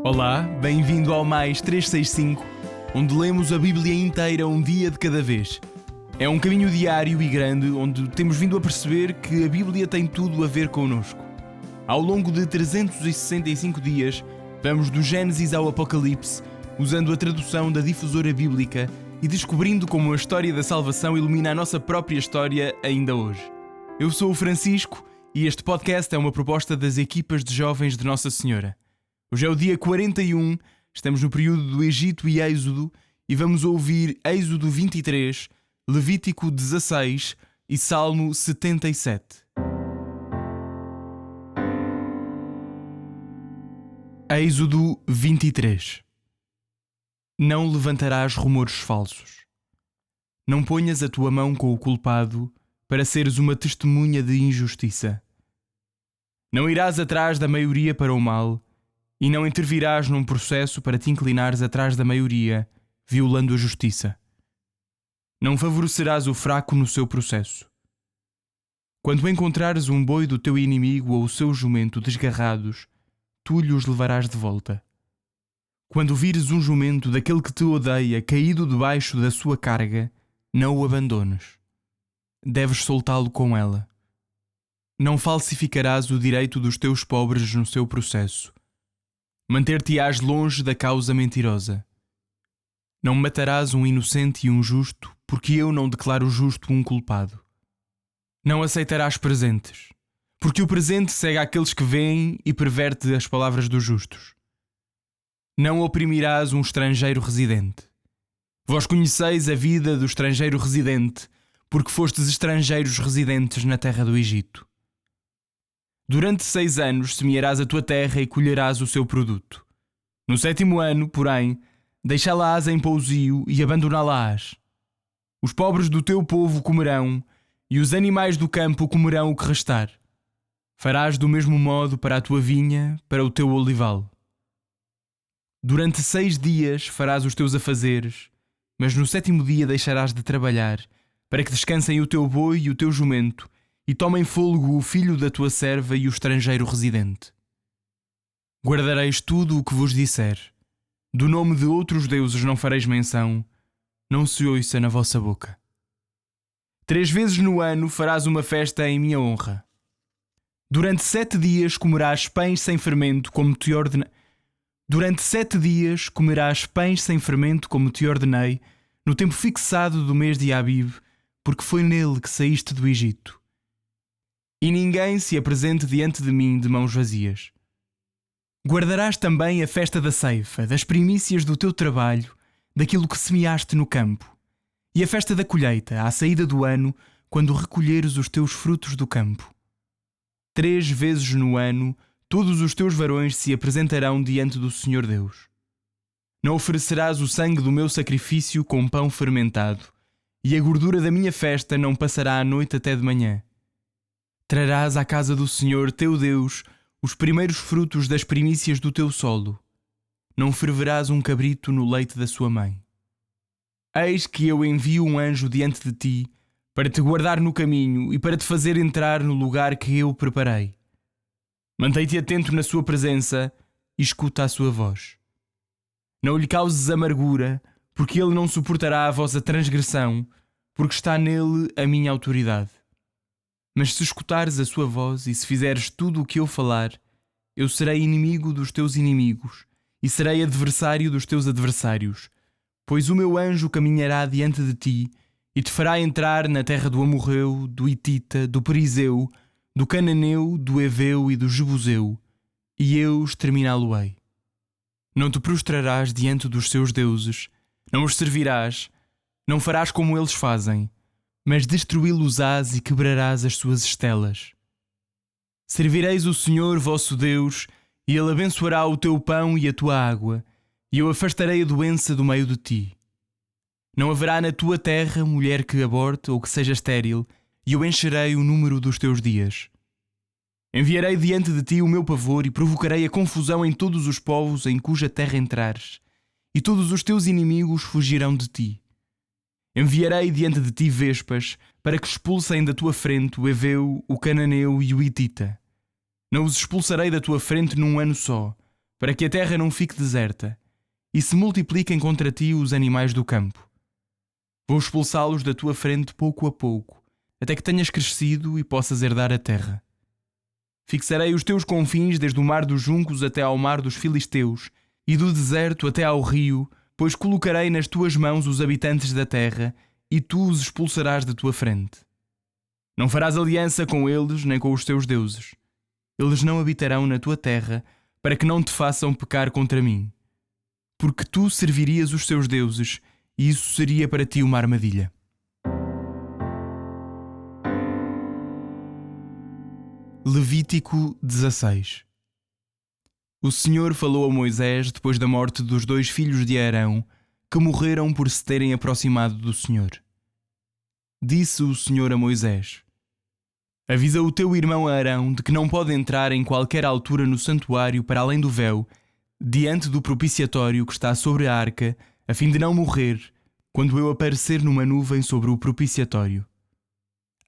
Olá, bem-vindo ao Mais 365, onde lemos a Bíblia inteira um dia de cada vez. É um caminho diário e grande onde temos vindo a perceber que a Bíblia tem tudo a ver connosco. Ao longo de 365 dias, vamos do Gênesis ao Apocalipse, usando a tradução da Difusora Bíblica e descobrindo como a história da salvação ilumina a nossa própria história ainda hoje. Eu sou o Francisco e este podcast é uma proposta das equipas de jovens de Nossa Senhora. Hoje é o dia 41, estamos no período do Egito e Êxodo e vamos ouvir Êxodo 23, Levítico 16 e Salmo 77. Êxodo 23. Não levantarás rumores falsos. Não ponhas a tua mão com o culpado para seres uma testemunha de injustiça. Não irás atrás da maioria para o mal e não intervirás num processo para te inclinares atrás da maioria, violando a justiça. Não favorecerás o fraco no seu processo. Quando encontrares um boi do teu inimigo ou o seu jumento desgarrados, tu lhes levarás de volta. Quando vires um jumento daquele que te odeia caído debaixo da sua carga, não o abandones. Deves soltá-lo com ela. Não falsificarás o direito dos teus pobres no seu processo. Manter-te-ás longe da causa mentirosa. Não matarás um inocente e um justo, porque eu não declaro justo um culpado. Não aceitarás presentes, porque o presente cega aqueles que veem e perverte as palavras dos justos. Não oprimirás um estrangeiro residente. Vós conheceis a vida do estrangeiro residente, porque fostes estrangeiros residentes na terra do Egito. Durante 6 anos semearás a tua terra e colherás o seu produto. No 7º ano, porém, deixá-la-ás em pousio e abandoná-la-ás. Os pobres do teu povo comerão, e os animais do campo comerão o que restar. Farás do mesmo modo para a tua vinha, para o teu olival. Durante 6 dias farás os teus afazeres, mas no 7º dia deixarás de trabalhar, para que descansem o teu boi e o teu jumento, e tomem fôlego o filho da tua serva e o estrangeiro residente. Guardareis tudo o que vos disser. Do nome de outros deuses não fareis menção, não se ouça na vossa boca. 3 vezes no ano farás uma festa em minha honra. Durante 7 dias comerás pães sem fermento, como te ordenei. Durante 7 dias comerás pães sem fermento, como te ordenei, no tempo fixado do mês de Abib, porque foi nele que saíste do Egito. E ninguém se apresente diante de mim de mãos vazias. Guardarás também a festa da ceifa, das primícias do teu trabalho, daquilo que semeaste no campo, e a festa da colheita, à saída do ano, quando recolheres os teus frutos do campo. 3 vezes no ano, todos os teus varões se apresentarão diante do Senhor Deus. Não oferecerás o sangue do meu sacrifício com pão fermentado, e a gordura da minha festa não passará a noite até de manhã. Trarás à casa do Senhor teu Deus os primeiros frutos das primícias do teu solo. Não ferverás um cabrito no leite da sua mãe. Eis que eu envio um anjo diante de ti, para te guardar no caminho e para te fazer entrar no lugar que eu preparei. Mantém-te atento na sua presença e escuta a sua voz. Não lhe causes amargura, porque ele não suportará a vossa transgressão, porque está nele a minha autoridade. Mas se escutares a sua voz e se fizeres tudo o que eu falar, eu serei inimigo dos teus inimigos e serei adversário dos teus adversários, pois o meu anjo caminhará diante de ti e te fará entrar na terra do Amorreu, do Hitita, do Perizeu, do Cananeu, do Eveu e do Jebuseu, e eu exterminá-lo-ei. Não te prostrarás diante dos seus deuses, não os servirás, não farás como eles fazem, mas destruí-los-ás e quebrarás as suas estelas. Servireis o Senhor vosso Deus, e Ele abençoará o teu pão e a tua água, e eu afastarei a doença do meio de ti. Não haverá na tua terra mulher que aborte ou que seja estéril, e eu encherei o número dos teus dias. Enviarei diante de ti o meu pavor e provocarei a confusão em todos os povos em cuja terra entrares, e todos os teus inimigos fugirão de ti. Enviarei diante de ti vespas, para que expulsem da tua frente o Eveu, o Cananeu e o Hitita. Não os expulsarei da tua frente num ano só, para que a terra não fique deserta, e se multipliquem contra ti os animais do campo. Vou expulsá-los da tua frente pouco a pouco, até que tenhas crescido e possas herdar a terra. Fixarei os teus confins desde o mar dos juncos até ao mar dos filisteus, e do deserto até ao rio, pois colocarei nas tuas mãos os habitantes da terra, e tu os expulsarás da tua frente. Não farás aliança com eles nem com os teus deuses. Eles não habitarão na tua terra, para que não te façam pecar contra mim. Porque tu servirias os seus deuses, e isso seria para ti uma armadilha. Levítico 16. O Senhor falou a Moisés depois da morte dos 2 filhos de Arão, que morreram por se terem aproximado do Senhor. Disse o Senhor a Moisés: avisa o teu irmão Arão de que não pode entrar em qualquer altura no santuário para além do véu, diante do propiciatório que está sobre a arca, a fim de não morrer, quando eu aparecer numa nuvem sobre o propiciatório.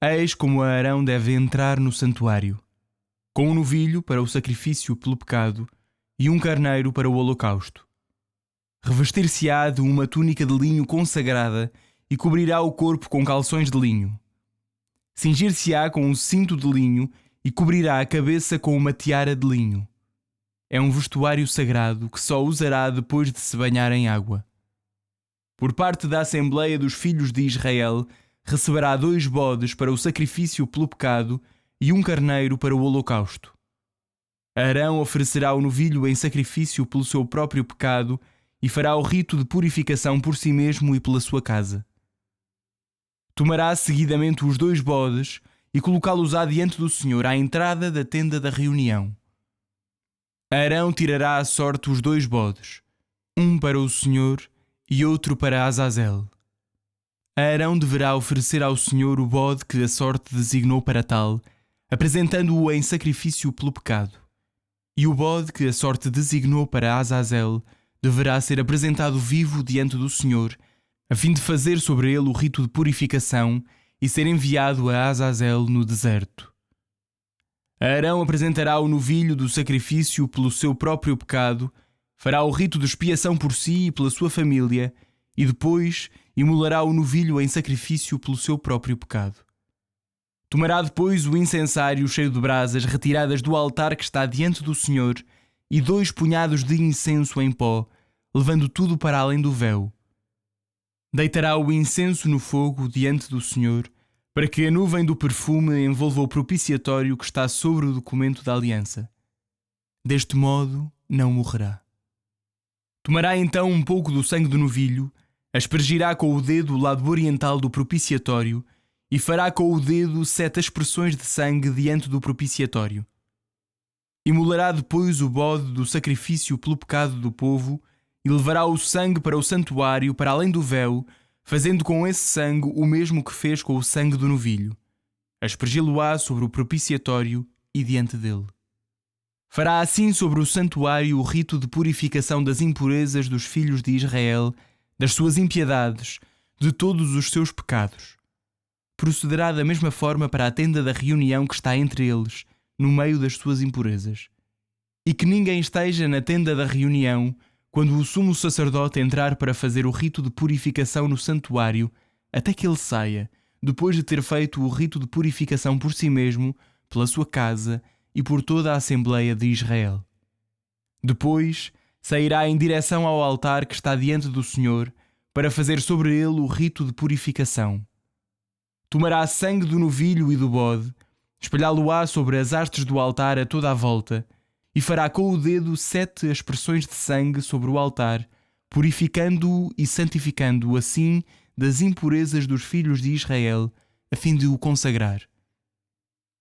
Eis como Arão deve entrar no santuário: com um novilho para o sacrifício pelo pecado e um carneiro para o holocausto. Revestir-se-á de uma túnica de linho consagrada e cobrirá o corpo com calções de linho. Cingir-se-á com um cinto de linho e cobrirá a cabeça com uma tiara de linho. É um vestuário sagrado que só usará depois de se banhar em água. Por parte da Assembleia dos Filhos de Israel, receberá 2 bodes para o sacrifício pelo pecado e um carneiro para o holocausto. Arão oferecerá o novilho em sacrifício pelo seu próprio pecado e fará o rito de purificação por si mesmo e pela sua casa. Tomará seguidamente os 2 bodes e colocá-los-á diante do Senhor à entrada da tenda da reunião. Arão tirará à sorte os 2 bodes, um para o Senhor e outro para Azazel. Arão deverá oferecer ao Senhor o bode que a sorte designou para tal, apresentando-o em sacrifício pelo pecado. E o bode que a sorte designou para Azazel deverá ser apresentado vivo diante do Senhor, a fim de fazer sobre ele o rito de purificação e ser enviado a Azazel no deserto. Arão apresentará o novilho do sacrifício pelo seu próprio pecado, fará o rito de expiação por si e pela sua família, e depois imolará o novilho em sacrifício pelo seu próprio pecado. Tomará depois o incensário cheio de brasas retiradas do altar que está diante do Senhor e 2 punhados de incenso em pó, levando tudo para além do véu. Deitará o incenso no fogo diante do Senhor, para que a nuvem do perfume envolva o propiciatório que está sobre o documento da aliança. Deste modo não morrerá. Tomará então um pouco do sangue do novilho, aspergirá com o dedo o lado oriental do propiciatório e fará com o dedo 7 aspersões de sangue diante do propiciatório. Imolará depois o bode do sacrifício pelo pecado do povo e levará o sangue para o santuário para além do véu, fazendo com esse sangue o mesmo que fez com o sangue do novilho. Aspergi-lo-á sobre o propiciatório e diante dele. Fará assim sobre o santuário o rito de purificação das impurezas dos filhos de Israel, das suas impiedades, de todos os seus pecados. Procederá da mesma forma para a tenda da reunião que está entre eles, no meio das suas impurezas. E que ninguém esteja na tenda da reunião quando o sumo sacerdote entrar para fazer o rito de purificação no santuário, até que ele saia, depois de ter feito o rito de purificação por si mesmo, pela sua casa e por toda a Assembleia de Israel. Depois sairá em direção ao altar que está diante do Senhor, para fazer sobre ele o rito de purificação. Tomará sangue do novilho e do bode, espalhá-lo-á sobre as hastes do altar a toda a volta, e fará com o dedo 7 aspersões de sangue sobre o altar, purificando-o e santificando-o assim das impurezas dos filhos de Israel, a fim de o consagrar.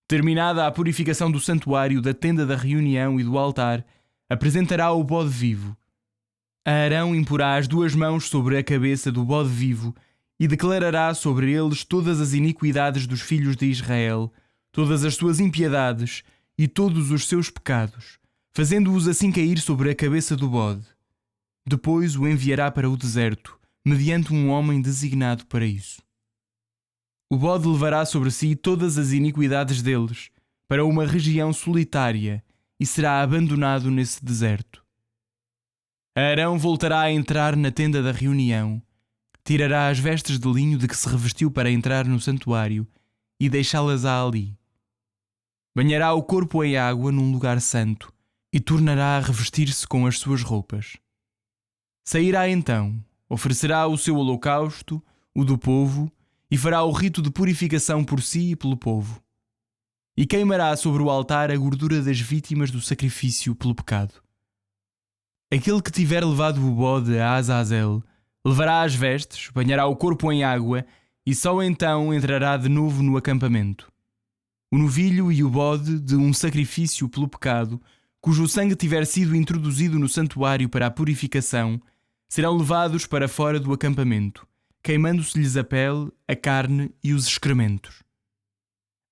Terminada a purificação do santuário, da tenda da reunião e do altar, apresentará o bode vivo. Arão imporá as 2 mãos sobre a cabeça do bode vivo e declarará sobre eles todas as iniquidades dos filhos de Israel, todas as suas impiedades e todos os seus pecados, fazendo-os assim cair sobre a cabeça do bode. Depois o enviará para o deserto, mediante um homem designado para isso. O bode levará sobre si todas as iniquidades deles, para uma região solitária, e será abandonado nesse deserto. Arão voltará a entrar na tenda da reunião, tirará as vestes de linho de que se revestiu para entrar no santuário e deixá-las-á ali. Banhará o corpo em água num lugar santo e tornará a revestir-se com as suas roupas. Sairá então, oferecerá o seu holocausto, o do povo, e fará o rito de purificação por si e pelo povo. E queimará sobre o altar a gordura das vítimas do sacrifício pelo pecado. Aquele que tiver levado o bode a Azazel levará as vestes, banhará o corpo em água e só então entrará de novo no acampamento. O novilho e o bode de um sacrifício pelo pecado, cujo sangue tiver sido introduzido no santuário para a purificação, serão levados para fora do acampamento, queimando-se-lhes a pele, a carne e os excrementos.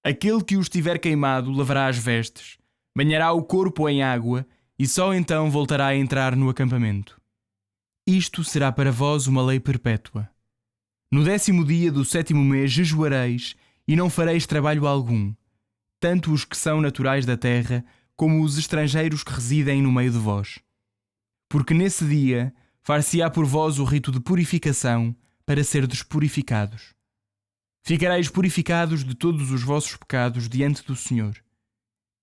Aquele que os tiver queimado lavará as vestes, banhará o corpo em água e só então voltará a entrar no acampamento. Isto será para vós uma lei perpétua. No 10º dia do 7º mês jejuareis e não fareis trabalho algum, tanto os que são naturais da terra como os estrangeiros que residem no meio de vós. Porque nesse dia far-se-á por vós o rito de purificação para serdes purificados. Ficareis purificados de todos os vossos pecados diante do Senhor.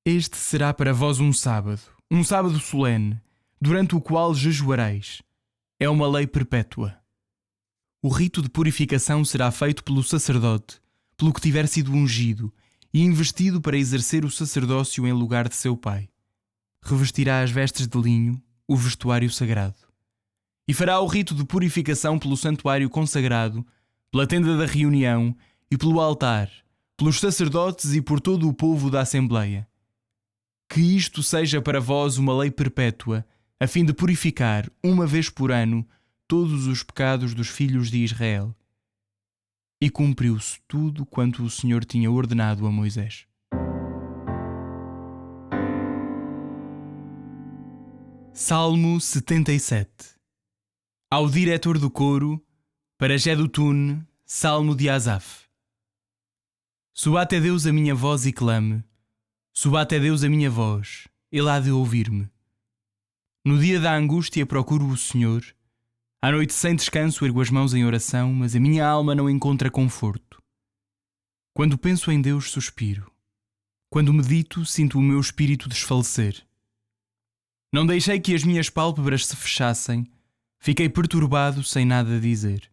Este será para vós um sábado solene, durante o qual jejuareis. É uma lei perpétua. O rito de purificação será feito pelo sacerdote, pelo que tiver sido ungido e investido para exercer o sacerdócio em lugar de seu pai. Revestirá as vestes de linho, o vestuário sagrado. E fará o rito de purificação pelo santuário consagrado, pela tenda da reunião e pelo altar, pelos sacerdotes e por todo o povo da Assembleia. Que isto seja para vós uma lei perpétua, a fim de purificar, uma vez por ano, todos os pecados dos filhos de Israel. E cumpriu-se tudo quanto o Senhor tinha ordenado a Moisés. Salmo 77. Ao diretor do coro, para Jedutune, Salmo de Asaf. Suba até Deus a minha voz e clame. Suba até Deus a minha voz, Ele há de ouvir-me. No dia da angústia procuro o Senhor. À noite sem descanso ergo as mãos em oração, mas a minha alma não encontra conforto. Quando penso em Deus, suspiro. Quando medito, sinto o meu espírito desfalecer. Não deixei que as minhas pálpebras se fechassem. Fiquei perturbado sem nada dizer.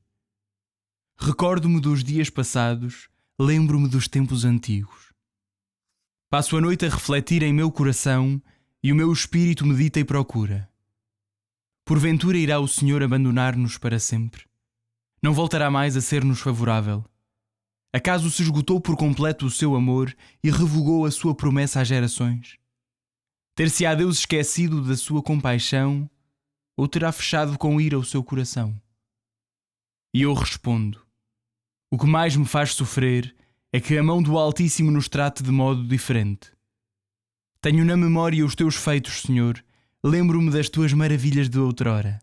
Recordo-me dos dias passados, lembro-me dos tempos antigos. Passo a noite a refletir em meu coração e o meu espírito medita e procura. Porventura irá o Senhor abandonar-nos para sempre? Não voltará mais a ser-nos favorável? Acaso se esgotou por completo o seu amor e revogou a sua promessa às gerações? Ter-se-á Deus esquecido da sua compaixão ou terá fechado com ira o seu coração? E eu respondo: o que mais me faz sofrer é que a mão do Altíssimo nos trate de modo diferente. Tenho na memória os teus feitos, Senhor, lembro-me das tuas maravilhas de outrora.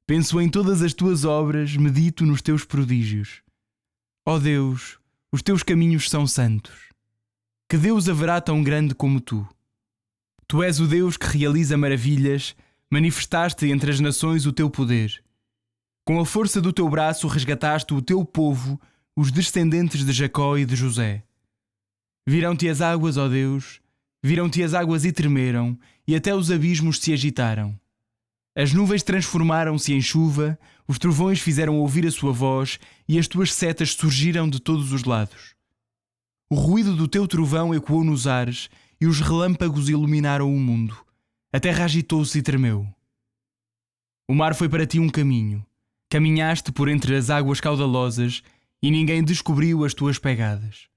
Penso em todas as tuas obras, medito nos teus prodígios. Ó Deus, os teus caminhos são santos. Que Deus haverá tão grande como tu? Tu és o Deus que realiza maravilhas, manifestaste entre as nações o teu poder. Com a força do teu braço resgataste o teu povo, os descendentes de Jacó e de José. Viram-te as águas, ó Deus, viram-te as águas e tremeram, e até os abismos se agitaram. As nuvens transformaram-se em chuva, os trovões fizeram ouvir a sua voz, e as tuas setas surgiram de todos os lados. O ruído do teu trovão ecoou nos ares, e os relâmpagos iluminaram o mundo. A terra agitou-se e tremeu. O mar foi para ti um caminho. Caminhaste por entre as águas caudalosas, e ninguém descobriu as tuas pegadas.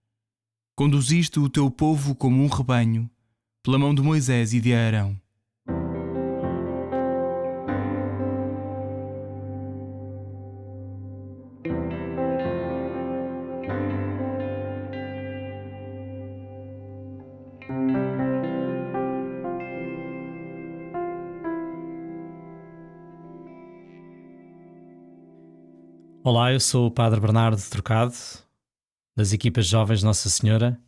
Conduziste o teu povo como um rebanho, pela mão de Moisés e de Arão. Olá, eu sou o Padre Bernardo Trocado, das equipas Jovens Nossa Senhora.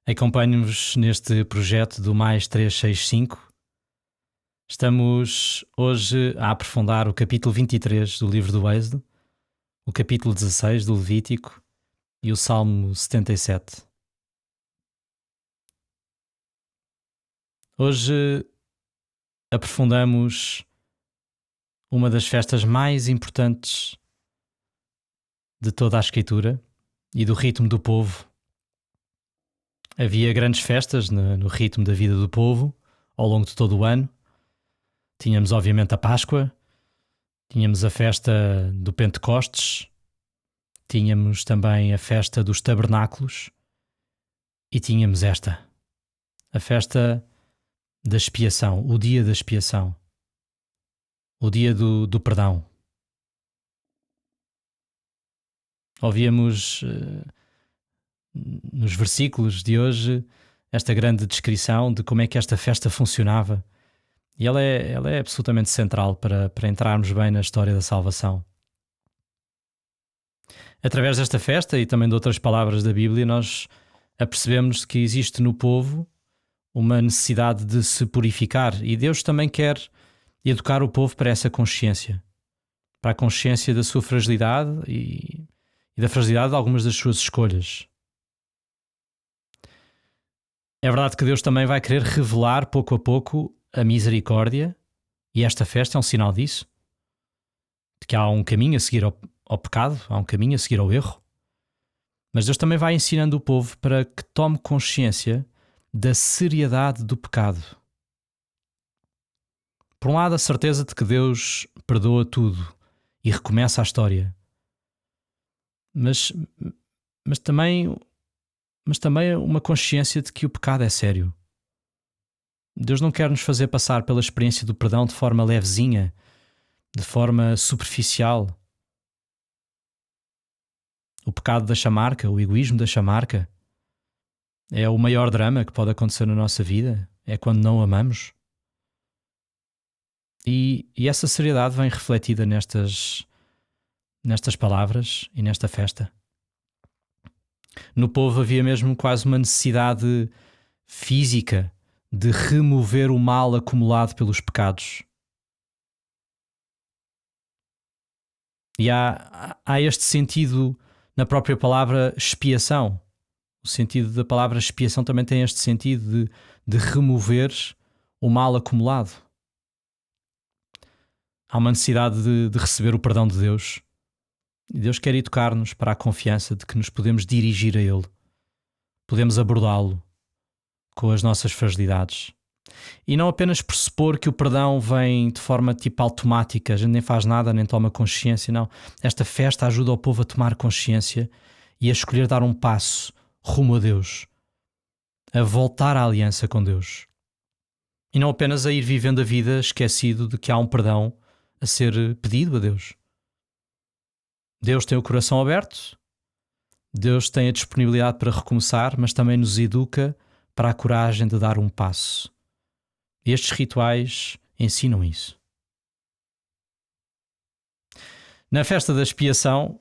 Acompanho-vos neste projeto do Mais 365, Estamos hoje a aprofundar o capítulo 23 do livro do Êxodo, o capítulo 16 do Levítico e o Salmo 77. Hoje aprofundamos uma das festas mais importantes de toda a Escritura e do ritmo do povo. Havia grandes festas no ritmo da vida do povo ao longo de todo o ano. Tínhamos obviamente a Páscoa, tínhamos a festa do Pentecostes, tínhamos também a festa dos Tabernáculos e tínhamos a festa da expiação, o dia da expiação, o dia do perdão. Ouvíamos nos versículos de hoje esta grande descrição de como é que esta festa funcionava. E ela é absolutamente central para entrarmos bem na história da salvação. Através desta festa e também de outras palavras da Bíblia, nós apercebemos que existe no povo uma necessidade de se purificar, e Deus também quer educar o povo para essa consciência, para a consciência da sua fragilidade e da fragilidade de algumas das suas escolhas. É verdade que Deus também vai querer revelar pouco a pouco a misericórdia, e esta festa é um sinal disso, de que há um caminho a seguir ao pecado, há um caminho a seguir ao erro. Mas Deus também vai ensinando o povo para que tome consciência da seriedade do pecado. Por um lado, a certeza de que Deus perdoa tudo e recomeça a história. Mas também uma consciência de que o pecado é sério. Deus não quer nos fazer passar pela experiência do perdão de forma levezinha, de forma superficial. O pecado deixa marca, o egoísmo deixa marca. É o maior drama que pode acontecer na nossa vida, é quando não amamos. E essa seriedade vem refletida nestas palavras e nesta festa. No povo havia mesmo quase uma necessidade física de remover o mal acumulado pelos pecados. E há este sentido na própria palavra expiação. O sentido da palavra expiação também tem este sentido de remover o mal acumulado. Há uma necessidade de receber o perdão de Deus. E Deus quer educar-nos para a confiança de que nos podemos dirigir a Ele. Podemos abordá-lo com as nossas fragilidades. E não apenas pressupor que o perdão vem de forma tipo automática, a gente nem faz nada, nem toma consciência, não. Esta festa ajuda o povo a tomar consciência e a escolher dar um passo rumo a Deus, a voltar à aliança com Deus. E não apenas a ir vivendo a vida esquecido de que há um perdão a ser pedido a Deus. Deus tem o coração aberto, Deus tem a disponibilidade para recomeçar, mas também nos educa para a coragem de dar um passo. Estes rituais ensinam isso. Na festa da expiação,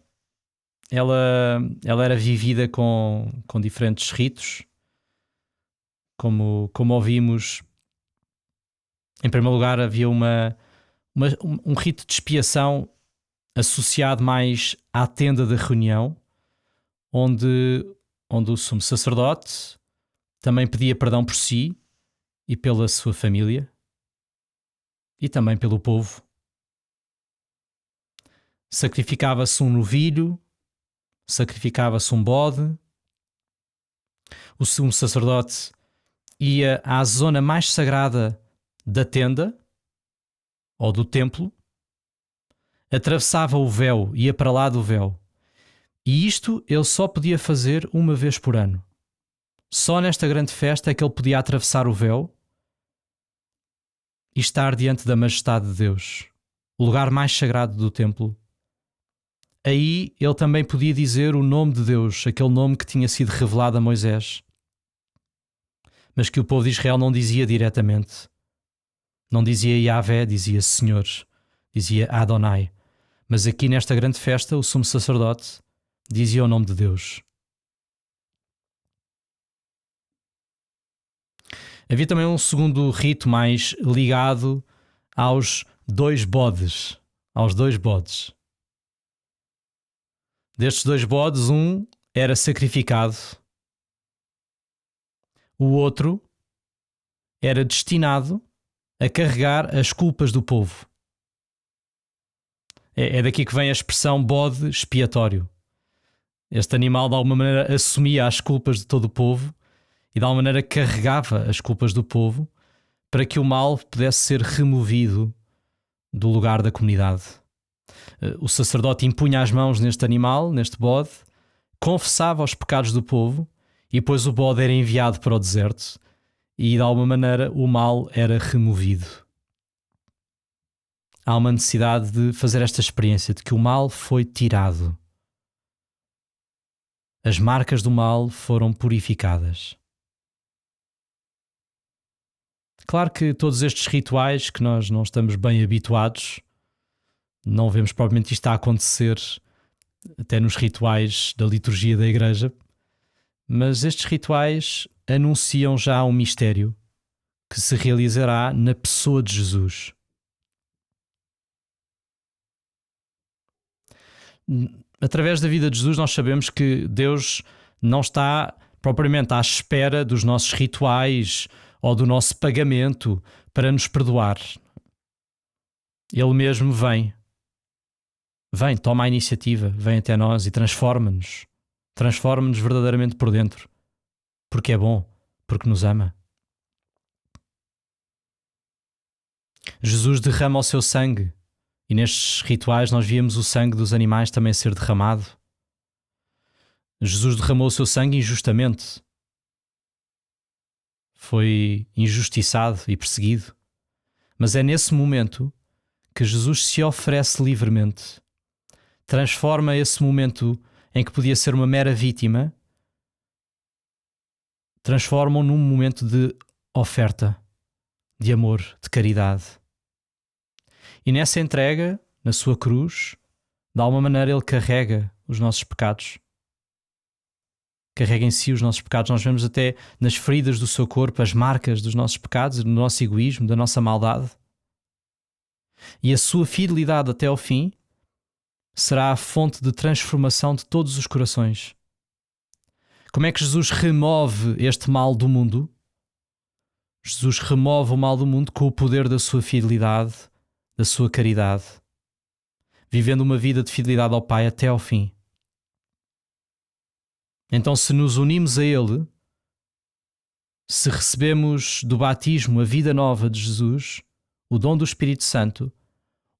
ela era vivida com diferentes ritos. Como ouvimos, em primeiro lugar havia um rito de expiação associado mais à tenda da reunião, onde o sumo sacerdote também pedia perdão por si e pela sua família e também pelo povo. Sacrificava-se um novilho, sacrificava-se um bode. O sumo sacerdote ia à zona mais sagrada da tenda ou do templo, atravessava o véu, ia para lá do véu. E isto ele só podia fazer uma vez por ano. Só nesta grande festa é que ele podia atravessar o véu e estar diante da majestade de Deus, o lugar mais sagrado do templo. Aí ele também podia dizer o nome de Deus, aquele nome que tinha sido revelado a Moisés, mas que o povo de Israel não dizia diretamente. Não dizia Yahvé, dizia Senhor, dizia Adonai. Mas aqui nesta grande festa o sumo sacerdote dizia o nome de Deus. Havia também um segundo rito mais ligado aos dois bodes. Destes 2 bodes, um era sacrificado, o outro era destinado a carregar as culpas do povo. É daqui que vem a expressão bode expiatório. Este animal de alguma maneira assumia as culpas de todo o povo e de alguma maneira carregava as culpas do povo para que o mal pudesse ser removido do lugar da comunidade. O sacerdote impunha as mãos neste animal, neste bode, confessava os pecados do povo e depois o bode era enviado para o deserto e de alguma maneira o mal era removido. Há uma necessidade de fazer esta experiência de que o mal foi tirado. As marcas do mal foram purificadas. Claro que todos estes rituais que nós não estamos bem habituados, não vemos propriamente isto a acontecer até nos rituais da liturgia da igreja, mas estes rituais anunciam já um mistério que se realizará na pessoa de Jesus. Através da vida de Jesus nós sabemos que Deus não está propriamente à espera dos nossos rituais ou do nosso pagamento para nos perdoar. Ele mesmo vem, toma a iniciativa, vem até nós e transforma-nos verdadeiramente por dentro, porque é bom, porque nos ama. Jesus derrama o seu sangue e nestes rituais nós víamos o sangue dos animais também ser derramado. Jesus derramou o seu sangue injustamente. Foi injustiçado e perseguido. Mas é nesse momento que Jesus se oferece livremente. Transforma esse momento em que podia ser uma mera vítima, transforma-o num momento de oferta, de amor, de caridade. E nessa entrega, na sua cruz, de alguma maneira ele carrega os nossos pecados. Carrega em si os nossos pecados. Nós vemos até nas feridas do seu corpo as marcas dos nossos pecados, do nosso egoísmo, da nossa maldade. E a sua fidelidade até ao fim será a fonte de transformação de todos os corações. Como é que Jesus remove este mal do mundo? Jesus remove o mal do mundo com o poder da sua fidelidade, da sua caridade, vivendo uma vida de fidelidade ao Pai até ao fim. Então, se nos unimos a Ele, se recebemos do batismo a vida nova de Jesus, o dom do Espírito Santo,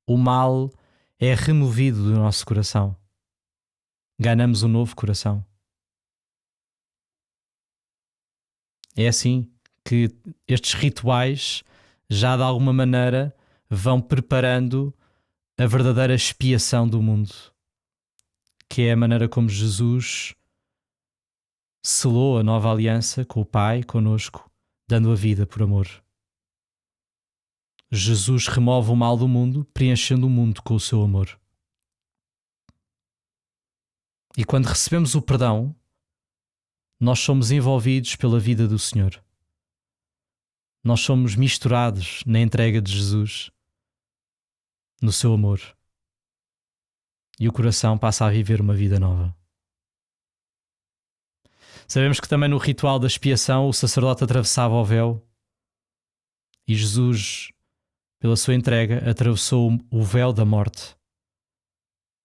o mal é removido do nosso coração. Ganhamos um novo coração. É assim que estes rituais já de alguma maneira vão preparando a verdadeira expiação do mundo, que é a maneira como Jesus selou a nova aliança com o Pai, conosco, dando a vida por amor. Jesus remove o mal do mundo, preenchendo o mundo com o seu amor. E quando recebemos o perdão, nós somos envolvidos pela vida do Senhor. Nós somos misturados na entrega de Jesus, no seu amor. E o coração passa a viver uma vida nova. Sabemos que também no ritual da expiação o sacerdote atravessava o véu e Jesus, pela sua entrega, atravessou o véu da morte.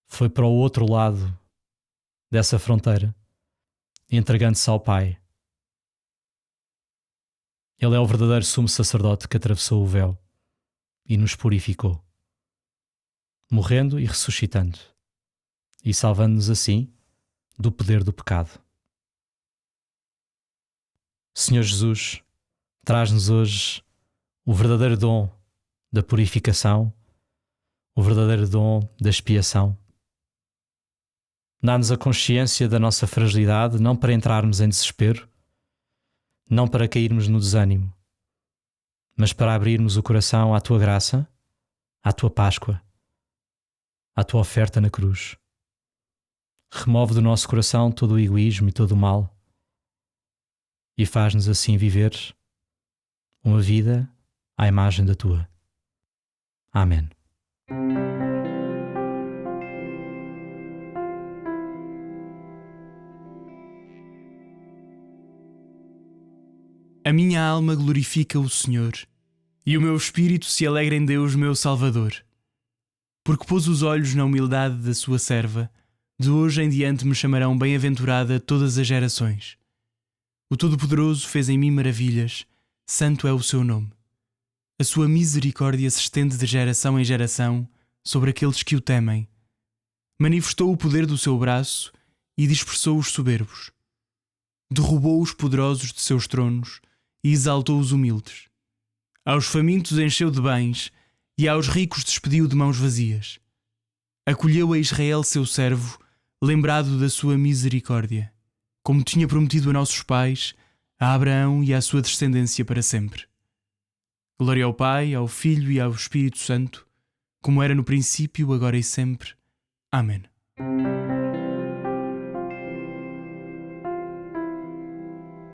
Foi para o outro lado dessa fronteira, entregando-se ao Pai. Ele é o verdadeiro sumo sacerdote que atravessou o véu e nos purificou, morrendo e ressuscitando, e salvando-nos assim do poder do pecado. Senhor Jesus, traz-nos hoje o verdadeiro dom da purificação, o verdadeiro dom da expiação. Dá-nos a consciência da nossa fragilidade, não para entrarmos em desespero, não para cairmos no desânimo, mas para abrirmos o coração à Tua graça, à Tua Páscoa, à Tua oferta na cruz. Remove do nosso coração todo o egoísmo e todo o mal e faz-nos assim viver uma vida à imagem da Tua. Amém. A minha alma glorifica o Senhor, e o meu espírito se alegra em Deus, meu Salvador. Porque pôs os olhos na humildade da sua serva, de hoje em diante me chamarão bem-aventurada todas as gerações. O Todo-Poderoso fez em mim maravilhas, santo é o seu nome. A sua misericórdia se estende de geração em geração sobre aqueles que o temem. Manifestou o poder do seu braço e dispersou os soberbos. Derrubou os poderosos de seus tronos e exaltou os humildes. Aos famintos encheu de bens e aos ricos despediu de mãos vazias. Acolheu a Israel seu servo, lembrado da sua misericórdia, como tinha prometido a nossos pais, a Abraão e à sua descendência para sempre. Glória ao Pai, ao Filho e ao Espírito Santo, como era no princípio, agora e sempre. Amém.